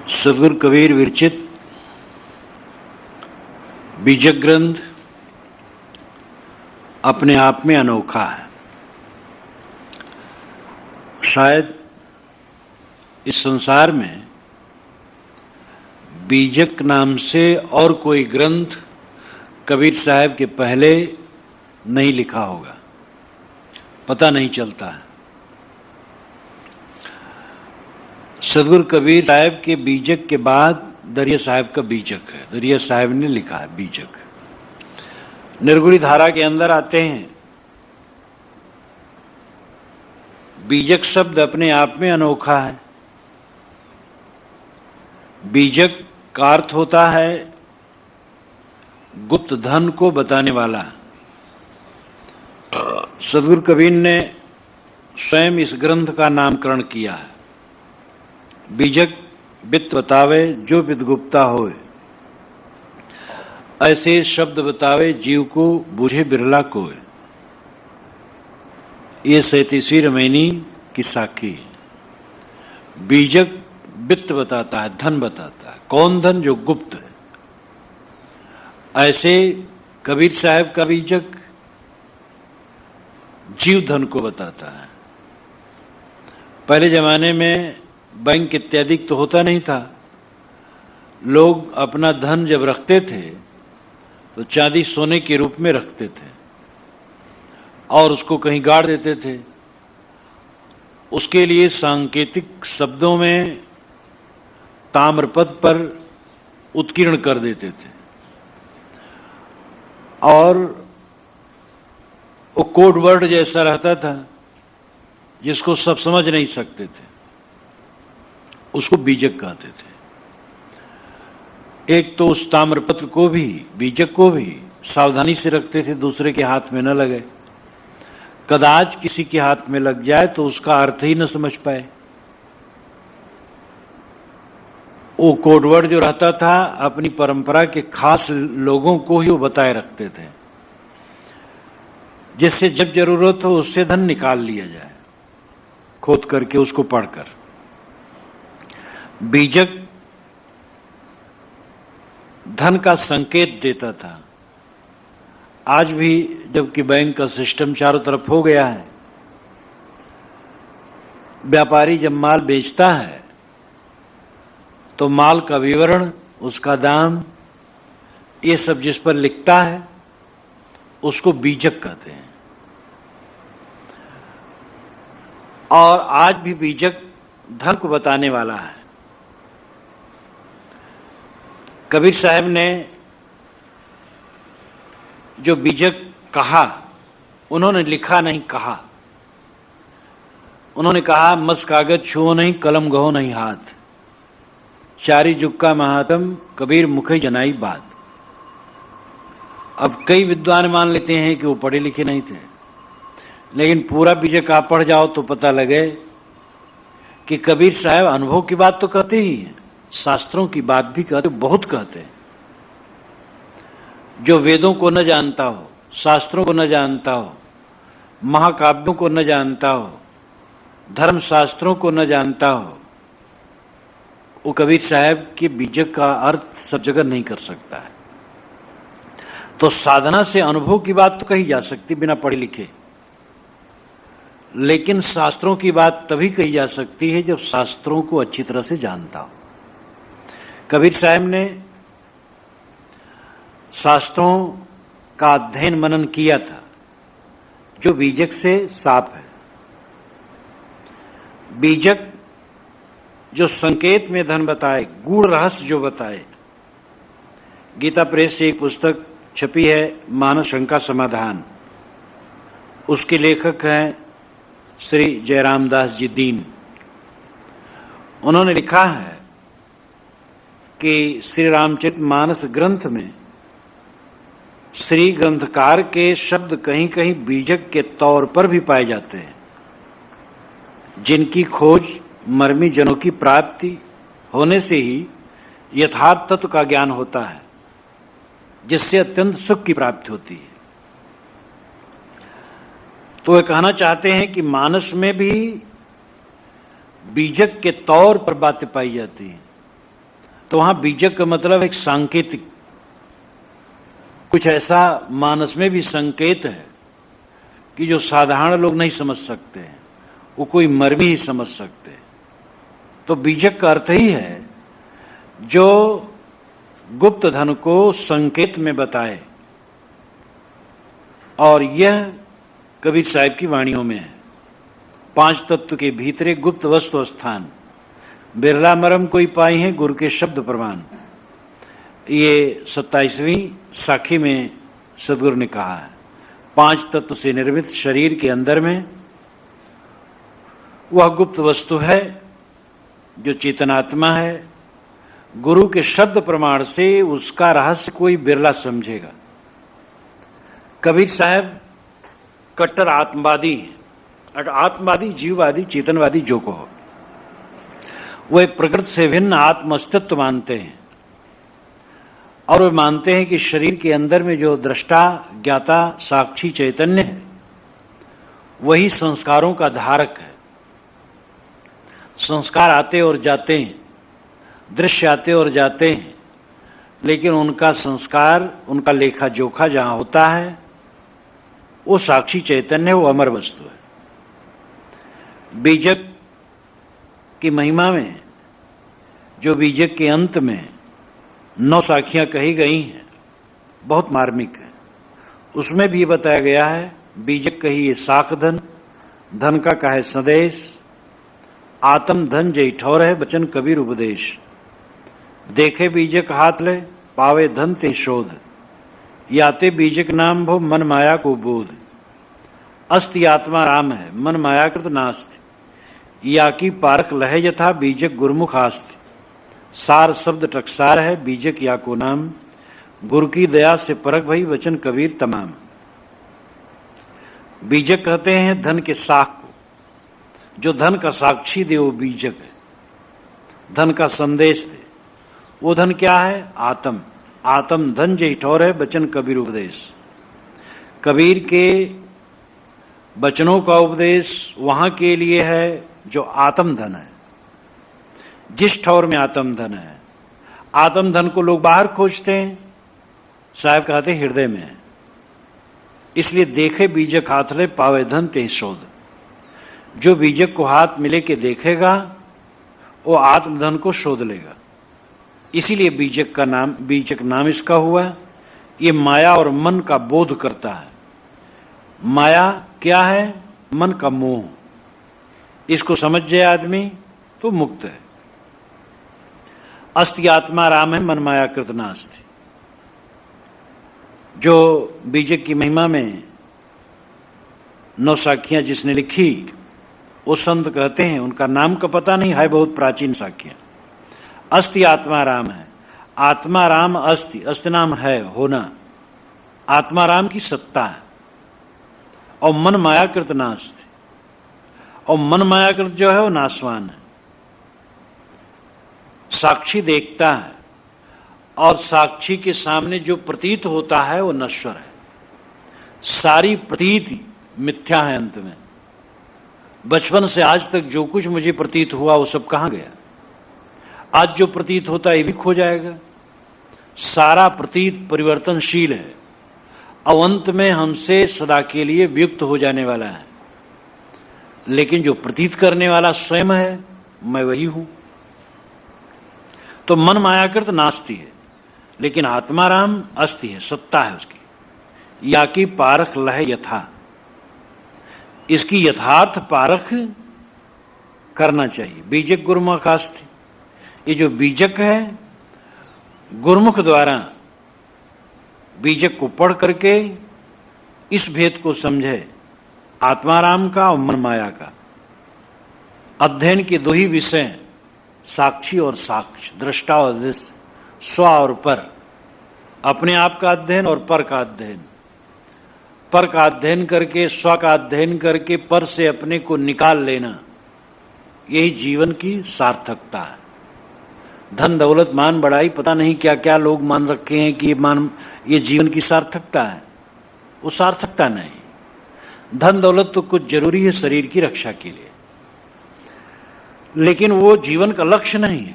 सदगुरु कबीर विरचित बीजक ग्रंथ अपने आप में अनोखा है। शायद इस संसार में बीजक नाम से और कोई ग्रंथ कबीर साहब के पहले नहीं लिखा होगा, पता नहीं चलता है। सदगुरु कबीर साहब के बीजक के बाद दरिया साहब का बीजक है। दरिया साहब ने लिखा है बीजक। निर्गुणी धारा के अंदर आते हैं। बीजक शब्द अपने आप में अनोखा है। बीजक का अर्थ होता है गुप्त धन को बताने वाला। सदगुरु कबीर ने स्वयं इस ग्रंथ का नामकरण किया है। बीजक बित बतावे जो बित गुप्ता होए, ऐसे शब्द बतावे जीव को बूझे बिरला कोय। ये 37वीं रमैनी की साखी। बीजक बित्त बताता है, धन बताता है। कौन धन? जो गुप्त है। ऐसे कबीर साहब का बीजक जीव धन को बताता है। पहले जमाने में बैंक इत्यादि तो होता नहीं था। लोग अपना धन जब रखते थे तो चांदी सोने के रूप में रखते थे और उसको कहीं गाड़ देते थे। उसके लिए सांकेतिक शब्दों में ताम्रपत्र पर उत्कीर्ण कर देते थे और वो कोड वर्ड जैसा रहता था जिसको सब समझ नहीं सकते थे, उसको बीजक कहते थे। एक तो उस ताम्रपत्र को भी, बीजक को भी सावधानी से रखते थे, दूसरे के हाथ में न लगे। कदाच किसी के हाथ में लग जाए तो उसका अर्थ ही न समझ पाए। वो कोडवर्ड जो रहता था अपनी परंपरा के खास लोगों को ही वो बताए रखते थे, जिससे जब जरूरत हो उससे धन निकाल लिया जाए, खोद करके उसको पढ़कर। बीजक धन का संकेत देता था। आज भी जबकि बैंक का सिस्टम चारों तरफ हो गया है, व्यापारी जब माल बेचता है तो माल का विवरण, उसका दाम, ये सब जिस पर लिखता है उसको बीजक कहते हैं। और आज भी बीजक धन को बताने वाला है। कबीर साहब ने जो बीजक कहा, उन्होंने लिखा नहीं, कहा। उन्होंने कहा मस कागज छुओ नहीं, कलम गहो नहीं हाथ, चारी जुग का महात्म कबीर मुखे जनाई बात। अब कई विद्वान मान लेते हैं कि वो पढ़े लिखे नहीं थे, लेकिन पूरा बीजक आप पढ़ जाओ तो पता लगे कि कबीर साहब अनुभव की बात तो कहते ही हैं, शास्त्रों की बात भी कहते, बहुत कहते हैं। जो वेदों को न जानता हो, शास्त्रों को न जानता हो, महाकाव्यों को न जानता हो, धर्म शास्त्रों को न जानता हो, वो कबीर साहब के बीजक का अर्थ सब जगह नहीं कर सकता है। तो साधना से अनुभव की बात तो कही जा सकती बिना पढ़े लिखे, लेकिन शास्त्रों की बात तभी कही जा सकती है जब शास्त्रों को अच्छी तरह से जानता हो। कबीर साहब ने शास्त्रों का अध्ययन मनन किया था, जो बीजक से साफ है। बीजक जो संकेत में धन बताए, गूढ़ रहस्य जो बताए। गीता प्रेस से एक पुस्तक छपी है, मानस शंका समाधान। उसके लेखक हैं श्री जयराम दास जी दीन। उन्होंने लिखा है कि श्री रामचरित मानस ग्रंथ में श्री ग्रंथकार के शब्द कहीं कहीं बीजक के तौर पर भी पाए जाते हैं, जिनकी खोज मर्मी जनों की प्राप्ति होने से ही यथार्थ तत्व का ज्ञान होता है, जिससे अत्यंत सुख की प्राप्ति होती है। तो वे कहना चाहते हैं कि मानस में भी बीजक के तौर पर बातें पाई जाती हैं। तो वहां बीजक का मतलब एक सांकेतिक, कुछ ऐसा मानस में भी संकेत है कि जो साधारण लोग नहीं समझ सकते हैं, वो कोई मर्मी ही समझ सकते हैं। तो बीजक का अर्थ ही है जो गुप्त धन को संकेत में बताए, और यह कबीर साहिब की वाणियों में है। 5 तत्व के भीतर गुप्त वस्तु स्थान, बिरला मरम कोई पाई है गुरु के शब्द प्रमाण। ये 27वीं साखी में सदगुरु ने कहा है। 5 तत्व से निर्मित शरीर के अंदर में वह गुप्त वस्तु है जो चेतनात्मा है। गुरु के शब्द प्रमाण से उसका रहस्य कोई बिरला समझेगा। कबीर साहब कट्टर आत्मवादी हैं। आत्मवादी, जीववादी, चेतनवादी जो कहो, वे प्रकृति से भिन्न आत्म अस्तित्व मानते हैं, और वे मानते हैं कि शरीर के अंदर में जो दृष्टा, ज्ञाता, साक्षी चैतन्य है, वही संस्कारों का धारक है। संस्कार आते और जाते हैं, दृश्य आते और जाते हैं, लेकिन उनका संस्कार, उनका लेखा जोखा जहां होता है, वो साक्षी चैतन्य, वो अमर वस्तु है। बीजक की महिमा में, जो बीजक के अंत में 9 साखियां कही गई हैं, बहुत मार्मिक है। उसमें भी बताया गया है, बीजक कही ये साख धन, धन का कहे संदेश, आत्म धन जय ठौर है बचन कबीर उपदेश। देखे बीजक हाथ ले, पावे धन ते शोध, याते बीजक नाम भो मन माया को बोध। अस्ति आत्मा राम है मन माया कृत नास्ति, या की पारख लहे यथा बीजक गुरुमुख आस्ति। सार शब्द टकसार है बीजक या को नाम, गुरु की दया से परख भई वचन कबीर तमाम। बीजक कहते हैं धन के साख को, जो धन का साक्षी दे वो बीजक है, धन का संदेश दे। वो धन क्या है? आत्म। आत्म धन जय ठौर है बचन कबीर उपदेश। कबीर के वचनों का उपदेश वहां के लिए है जो आत्म धन है, जिस ठौर में आत्म धन है। आत्म धन को लोग बाहर खोजते हैं, साहब कहते हृदय में है। इसलिए देखे बीजक हाथ ले, पावे धन ते शोध। जो बीजक को हाथ मिले के देखेगा, वो आत्मधन को शोध लेगा। इसीलिए बीजक नाम इसका हुआ। ये माया और मन का बोध करता है। माया क्या है? मन का मोह। इसको समझ जाए आदमी तो मुक्त है। अस्ति आत्मा राम है मन माया कृत नास्ति। जो बीजक की महिमा में 9 साखियां जिसने लिखी, वो संत कहते हैं, उनका नाम का पता नहीं है, बहुत प्राचीन साखियां। अस्ति आत्मा राम है। आत्मा राम अस्ति, अस्ति नाम है होना, आत्मा राम की सत्ता है। और मन मायाकृत नास्ति, और मन मायाकृत जो है वो नाशवान है। साक्षी देखता है, और साक्षी के सामने जो प्रतीत होता है वो नश्वर है। सारी प्रतीति मिथ्या है। अंत में बचपन से आज तक जो कुछ मुझे प्रतीत हुआ वो सब कहां गया? आज जो प्रतीत होता है ये भी खो जाएगा। सारा प्रतीत परिवर्तनशील है, और अंत में हमसे सदा के लिए वियुक्त हो जाने वाला है। लेकिन जो प्रतीत करने वाला स्वयं है, मैं वही हूं। तो मन मायाकृत नास्ति है, लेकिन आत्माराम अस्ति है, सत्ता है उसकी। या की पारख लह यथा, इसकी यथार्थ पारख करना चाहिए। बीजक गुरुमुख आस्ति, ये जो बीजक है, गुरुमुख द्वारा बीजक को पढ़ करके इस भेद को समझे, आत्माराम का और मन माया का। अध्ययन के 2 ही विषय, साक्षी और साक्ष, दृष्टा और दृश्य, स्व और पर। अपने आप का अध्ययन और पर का अध्ययन। पर का अध्ययन करके, स्व का अध्ययन करके पर से अपने को निकाल लेना, यही जीवन की सार्थकता है। धन दौलत मान बढ़ाई, पता नहीं क्या क्या लोग मान रखे हैं कि ये जीवन की सार्थकता है। वो सार्थकता नहीं। धन दौलत तो कुछ जरूरी है शरीर की रक्षा के लिए, लेकिन वो जीवन का लक्ष्य नहीं है।